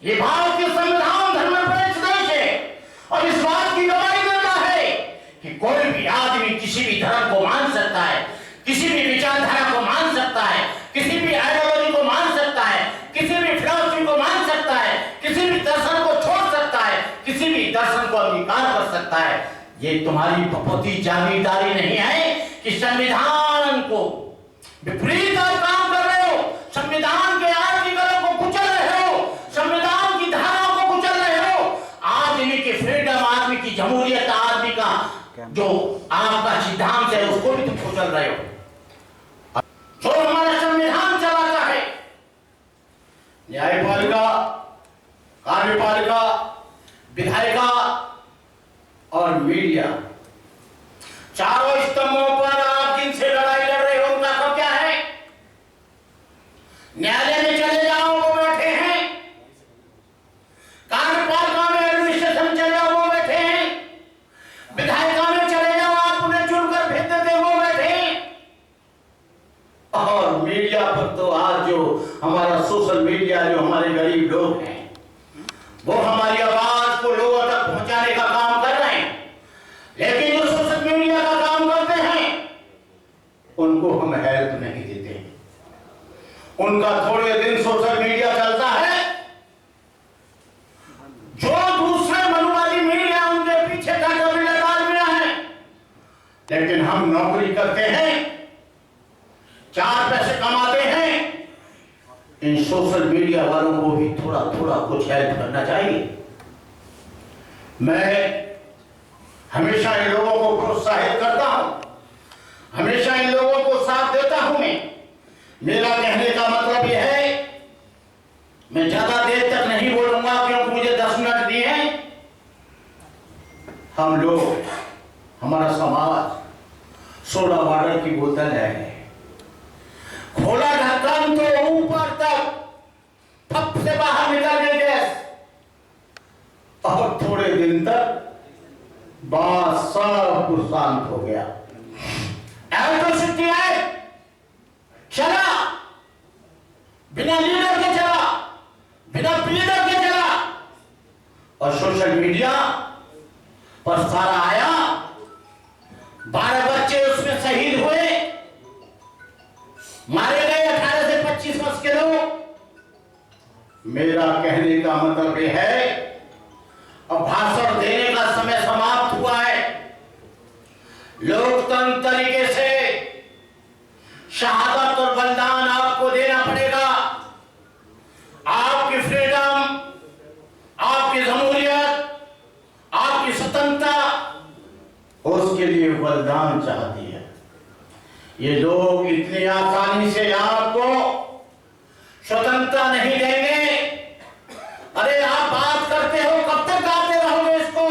ये भारत के संविधान धर्मनिरपेक्ष देश है और इस बात की गवाही देता है कि कोई भी आदमी किसी भी धर्म को मान सकता है, किसी भी विचारधारा को मान सकता है, किसी भी आइडियोलॉजी को मान सकता है, किसी भी फिलॉसफी को मान सकता है, किसी भी दर्शन को छोड़ सकता है, किसी भी दर्शन को अंगीकार कर सकता है। ये तुम्हारी बहुत जागीरदारी नहीं है कि संविधान को विपरीत आप काम कर रहे हो, संविधान के आर्टिकलों को कुचल रहे हो, संविधान की धाराओं को कुचल रहे हो, आदमी की फ्रीडम, आदमी की जमहूरियत, आदमी का जो आपका सिद्धांत है उसको भी तुम कुचल रहे हो। जो हमारा संविधान चलाता है, न्यायपालिका, कार्यपालिका, विधायिका और मीडिया, चारों स्तंभों पर आप जिनसे लड़ाई लड़ रहे हो उनका कब क्या है? न्यायालय में चले जाओ वो बैठे हैं, कार्यपालिका में एडमिनिस्ट्रेशन चले जाओ वो बैठे हैं, विधायिका में चले जाओ आप उन्हें चुनकर भेज देते वो बैठे हैं, और मीडिया पर तो आज जो हमारा सोशल मीडिया, जो हमारे गरीब लोग हैं वो हमारी आवाज को लोगों तक पहुंचाने का काम कर रहे हैं, लेकिन जो सोशल मीडिया का काम करते हैं उनको हम हेल्प नहीं देते। उनका थोड़े दिन सोशल मीडिया चलता है, जो दूसरे मनुवादी मीडिया उनके पीछे लगा है, लेकिन हम नौकरी करते हैं, चार पैसे कमाते हैं, इन सोशल मीडिया वालों को भी थोड़ा थोड़ा कुछ हेल्प करना चाहिए। मैं हमेशा इन लोगों को प्रोत्साहित करता हूं, हमेशा इन लोगों को साथ देता हूं। मेरा कहने का मतलब यह है, मैं ज्यादा देर तक नहीं बोलूंगा क्योंकि मुझे 10 मिनट दिए हैं। हम लोग, हमारा समाज सोडा वाटर की बोतल है, खोला ढक्कन तो ऊपर तक फप से बाहर निकल गई गैस, और थोड़े दिन तक बात सब कुछ शांत हो गया। इलेक्ट्रिसिटी है, चला, बिना लीडर के चला, बिना लीडर के चला, और सोशल मीडिया पर सारा आया, 12 बच्चे उसमें शहीद हुए, मारे गए 18 से 25 वर्ष के लोग। मेरा कहने का मतलब यह है, अब भाषण देने का समय समाप्त हुआ है। लोकतंत्र तरीके से शहादत और बलिदान आपको देना पड़ेगा। आपकी फ्रीडम, आपकी जमहूरियत, आपकी स्वतंत्रता, उसके लिए बलिदान चाहती है। ये लोग इतनी आसानी से आपको स्वतंत्रता नहीं देंगे। अरे आप बात करते हो, कब तक गाते रहोगे इसको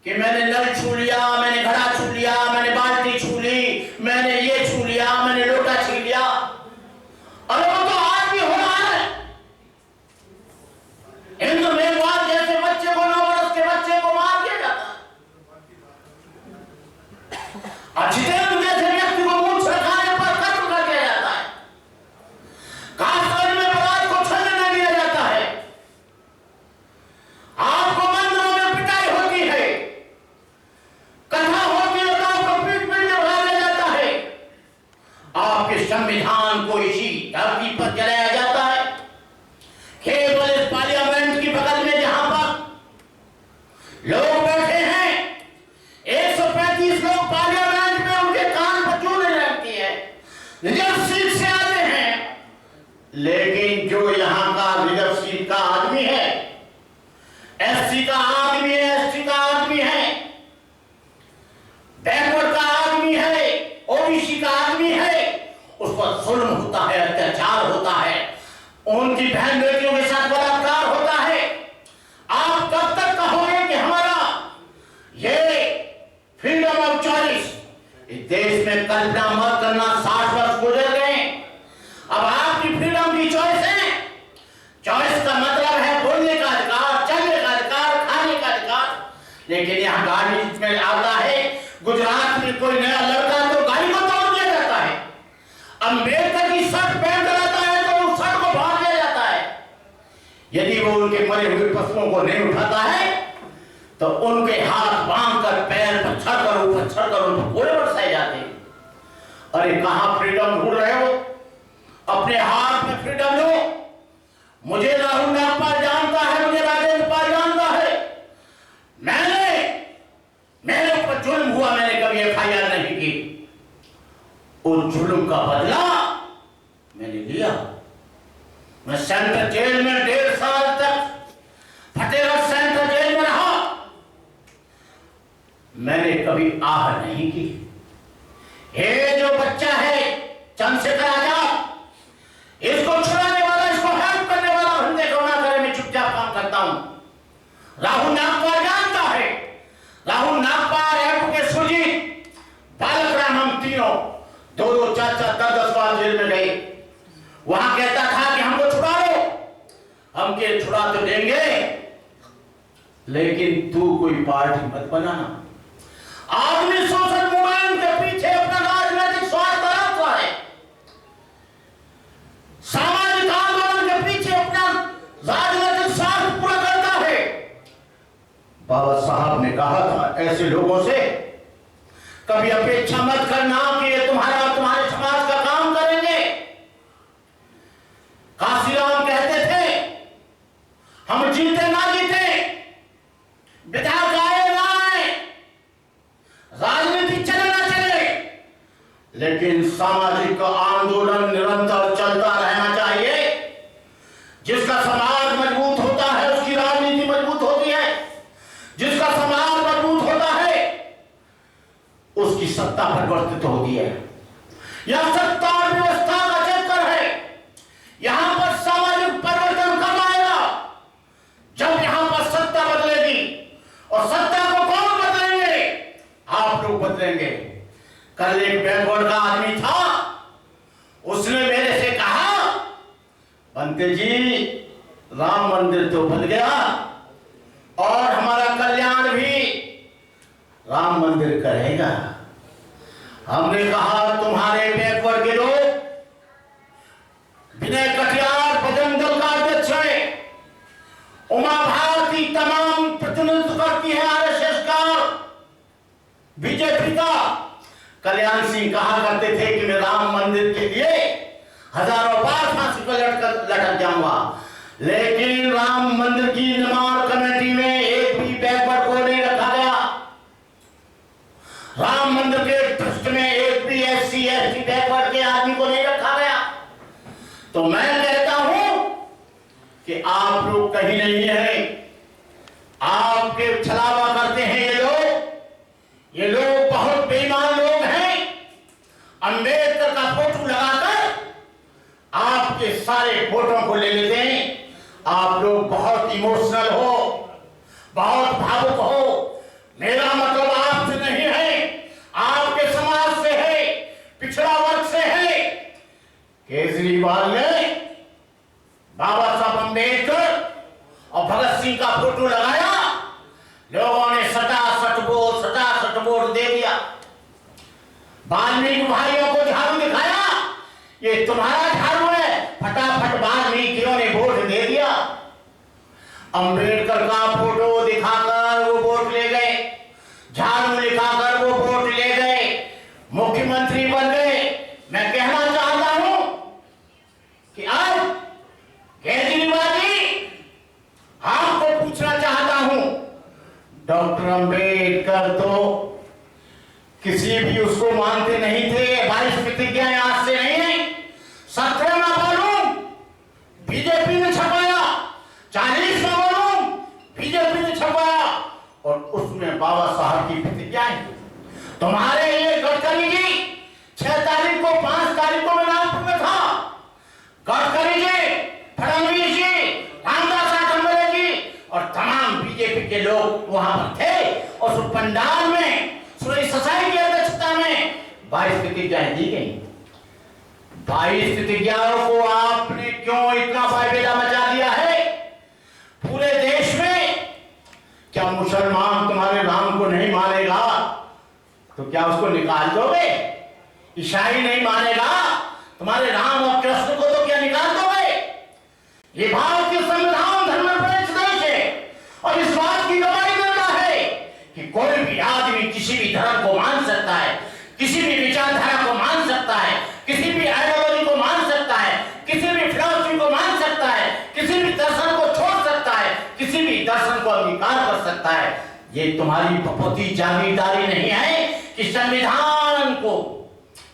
कि मैंने नल छू लिया, मैंने घड़ा छू लिया, मैंने बाल्टी छू ली, मैंने ये छू लिया, मैंने लोटा छू लिया। अरे वो तो आज भी हो रहा है। हिंदू मेघवाल जैसे बच्चे को, 9 वर्ष के बच्चे को मार दिया जाता है। जितेंद्र जैसे व्यक्ति को मूंछ रखाने पर कत्ल कर दिया जाता है। काश्मीर में बलात्कार को छलने नहीं दिया जाता है। आपको मंदिरों में पिटाई होती है, कथा होती है तो आपको पीट पीट के भगा दिया जाता है। आपके संविधान को इसी धरती पर जलाया जाता है, केवल इस पार्लियामेंट की बगल में जहां पर लोग बैठे हैं, 135 लोग पार्लियामेंट में, उनके कान पर चूने लगती है, रिजर्व सीट से आते हैं, लेकिन जो यहां का रिजर्व सीट का आदमी है, एससी का आदमी है, एसटी का आदमी है, बैकवर्ड का आदमी है, ओबीसी का आदमी है, उस पर जुल्म होता है, अत्याचार होता है, उनकी बहन बेटियों के साथ बलात्कार होता है। आप कब तक कहोगे कि हमारा ये फ्रीडम ऑफ चॉइस, इस देश में कल्पना मत करना 60 वर्ष गुजर गए, अब आपकी फ्रीडम की चॉइस है। चॉइस का मतलब है बोलने का अधिकार, चलने का अधिकार, खाने का अधिकार, लेकिन यहाँ गाड़ी में आता है, गुजरात में कोई नया लड़का तो गाड़ी को तोड़ दिया जाता है, अम्बेडकर की शर्ट पहन कर आता है तो उस शर्ट को फाड़ दिया जाता है। यदि वो उनके मरे हुए पशुओं को नहीं उठाता है तो उनके हाथ बांधकर पैर पर चढ़कर ऊपर चढ़कर उनको गोले बरसाए जाते हैं। अरे कहां फ्रीडम ढूंढ रहे हो? अपने हाथ में फ्रीडम लो। मुझे राहुल नागपाल जानता है, मुझे राजेंद्र पाल जानता है। मेरे ऊपर जुल्म हुआ, मैंने कभी एफआईआर नहीं की। उस जुल्म का बदला मैंने लिया। मैं सेंट्रल जेल में 1.5 साल तक फतेहगढ़ सेंट्रल जेल में रहा। मैंने कभी आह नहीं की। ये जो बच्चा है चंद्रशेखर आजाद, इसको छुड़ाने वाला, इसको हेल्प करने वाला बंदे को ना करे, मैं चुपचाप काम करता हूं। राहुल नागपाल जानता है। राहुल नागपाल, एडवोकेट सुरजीत, बालक राम, हम तीनों 2-2, 4-4, 10-10 बार जेल में गए। वहां कहता था कि हमको छुड़ा लो, हम के छुड़ा तो देंगे लेकिन तू कोई पार्टी मत बनाना। आदमी सोशल मूवमेंट के पीछे अपना राजनीतिक स्वार्थ बनाता है, सामाजिक आंदोलन के पीछे अपना राजनीतिक स्वार्थ पूरा करता है। बाबा साहब ने कहा था ऐसे लोगों से कभी अपेक्षा मत करना कि ये तुम्हारे समाज का काम करेंगे। काशीराम कहते थे हम जीते ना जीते, विधायक आए ना आए, राजनीति चले ना चले, लेकिन सामाजिक आंदोलन निरंतर चलता रहना चाहिए। जिसका समाज मजबूत होता है उसकी राजनीति मजबूत होती है, जिसका समाज मजबूत होता है उसकी सत्ता परिवर्तित होती है। यह सत्ता और व्यवस्था का चक्कर है। यहां पर सामाजिक परिवर्तन कब आएगा? जब यहां पर सत्ता बदलेगी। और सत्ता को कौन बदलेंगे? आप लोग बदलेंगे। कल एक बैकवर्ड का आदमी था, उसने मेरे से कहा पंडित जी राम मंदिर तो बन गया और हमारा कल्याण भी राम मंदिर करेगा। हमने कहा तुम्हारे बैकवर्ड के लोग, विनय कटियार बजरंग दल का अध्यक्ष है, उमा भारती तमाम प्रतिनिधित्व करती है आरएसएस का, बीजेपी का। कल्याण सिंह कहा करते थे कि मैं राम मंदिर के लिए हजारों बार फांसी पर लटक जाऊंगा, लेकिन राम मंदिर की निर्माण कमेटी में एक भी बैकवर्ड को नहीं रखा गया। राम मंदिर के ट्रस्ट में एक भी एससी एसटी बैकवर्ड के आदमी को नहीं रखा गया। तो मैं कहता हूं कि आप लोग कहीं नहीं है, आपके छलावा करते हैं ये लोग बहुत बेईमान लोग हैं। अंबेडकर का फोटो लगाकर आपके सारे फोटो को ले लेते हैं। आप लोग बहुत इमोशनल हो, बहुत भावुक हो। मेरा मतलब आपसे नहीं है, आपके समाज से है, पिछड़ा वर्ग से है। केजरीवाल ने बाबा साहब अंबेडकर और भगत सिंह का फोटो लगाया, लोगों ने सटासट वोट दे दिया। वाल्मीकि भाइयों को झाड़ू दिखाया, ये तुम्हारा झाड़ू है, फटाफट वाल्मीकियों ने वोट दे दिया। अंबेडकर का फोटो दिखाकर वो वोट ले गए, झाड़ू दिखाकर वो वोट ले गए, मुख्यमंत्री बन गए। मैं कहना चाहता हूं कि अब केजरीवाल जी, आपको पूछना चाहता हूं, डॉक्टर अंबेडकर तो किसी भी उसको मानते नहीं थे। 22 प्रतिज्ञाएं आज से नहीं है, 17 ना मालूम बीजेपी ने छपाया, 40 ना मालूम बीजेपी ने छपाया, और उसमें बाबा साहब की प्रतिज्ञाएं। तुम्हारे ये गडकरी जी 6 तारीख को 5 तारीख को मैं नागपुर में था। गडकरी जी, फडणवीस जी, रामदास आठवले जी और तमाम बीजेपी के लोग वहां पर थे। और उस पंडाल में सुरेश ससाई की अध्यक्षता में 22 प्रतिज्ञाएं दी गई। 22 प्रतिज्ञाओं को आपने क्यों इतना वायवेला मचा दिया है पूरे देश में? क्या मुसलमान तुम्हारे राम को नहीं मानेगा तो क्या उसको निकाल दोगे? ईसाई नहीं मानेगा तुम्हारे राम और कृष्ण को तो क्या निकाल दोगे? ये भारतीय संविधान धर्म को मान सकता है, किसी भी विचारधारा को मान सकता है, किसी भी आइडियोलॉजी को मान सकता है, किसी भी फिलॉसफी को मान सकता है, किसी भी दर्शन को छोड़ सकता है, किसी भी दर्शन को अंगीकार कर सकता है। ये तुम्हारी बहुत जागीरदारी नहीं है कि संविधान को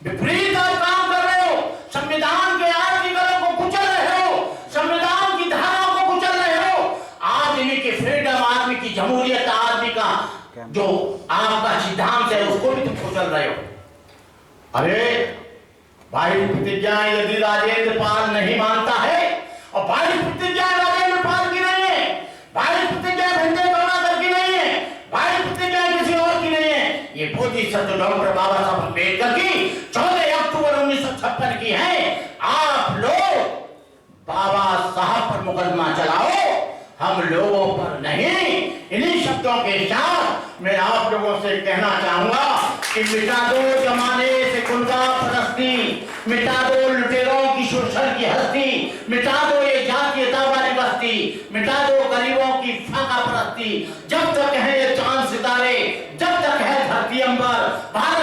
विपरीत आप काम कर रहे हो, संविधान के आर्टिकलों को कुचल रहे हो, संविधान की धाराओं को कुचल रहे हो, आदमी की फ्रीडम, आदमी की जमहूरियत, आदमी का जो आपका सिद्धांत है उसको भी तुम कुचल रहे हो। अरे भाई प्रतिज्ञा यदि राजेंद्र पाल नहीं मानता है, और भाई प्रतिज्ञा राजेंद्र पाल की नहीं है, भाई प्रतिज्ञा संजय करुणाकर की नहीं है, भाई प्रतिज्ञा किसी और की नहीं है, ये बोधिसत्व डॉक्टर बाबा साहब अम्बेडकर की 14 अक्टूबर 1956 की है। आप लोग बाबा साहब पर मुकदमा चलाओ, हम लोगों पर नहीं। इन्हीं शब्दों के साथ मैं आप लोगों से कहना चाहूंगा कि मिटा दो जमाने से कुनबा परस्ती, मिटा दो लुटेरों की शोषण की हस्ती, मिटा दो ये जातीयतावादी बस्ती, मिटा दो गरीबों की फाका परस्ती। जब तक है ये चांद सितारे, जब तक है धरती अंबर, भारत